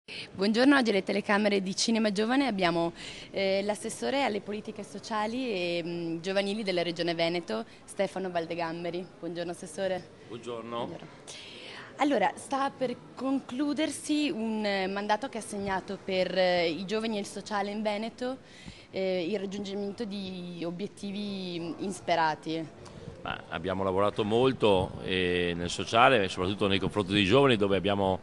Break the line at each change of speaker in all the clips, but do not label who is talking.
Buongiorno, oggi alle telecamere di Cinema Giovane abbiamo l'assessore alle politiche sociali e giovanili della Regione Veneto, Stefano Valdegamberi. Buongiorno Assessore.
Buongiorno.
Buongiorno. Allora, sta per concludersi un mandato che ha assegnato per i giovani e il sociale in Veneto, il raggiungimento di obiettivi insperati.
Abbiamo lavorato molto nel sociale e soprattutto nei confronti dei giovani, dove abbiamo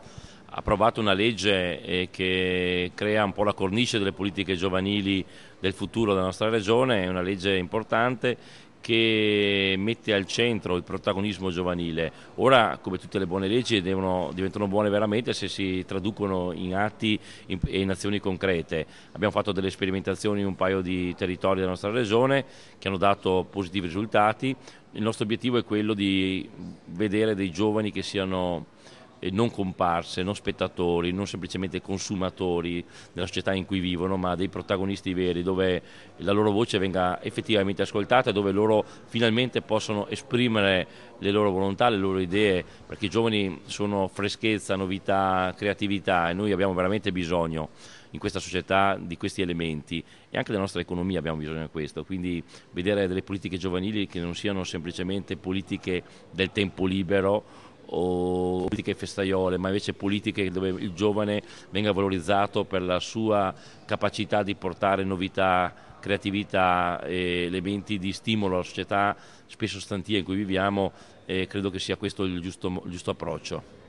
approvato una legge che crea un po' la cornice delle politiche giovanili del futuro della nostra regione. È una legge importante che mette al centro il protagonismo giovanile. Ora, come tutte le buone leggi, diventano buone veramente se si traducono in atti e in azioni concrete. Abbiamo fatto delle sperimentazioni in un paio di territori della nostra regione che hanno dato positivi risultati. Il nostro obiettivo è quello di vedere dei giovani che siano non comparse, non spettatori, non semplicemente consumatori della società in cui vivono, ma dei protagonisti veri, dove la loro voce venga effettivamente ascoltata, dove loro finalmente possono esprimere le loro volontà, le loro idee, perché i giovani sono freschezza, novità, creatività e noi abbiamo veramente bisogno in questa società di questi elementi, e anche della nostra economia abbiamo bisogno di questo, quindi vedere delle politiche giovanili che non siano semplicemente politiche del tempo libero o politiche festaiole, ma invece politiche dove il giovane venga valorizzato per la sua capacità di portare novità, creatività e elementi di stimolo alla società spesso stantia in cui viviamo, e credo che sia questo il giusto approccio.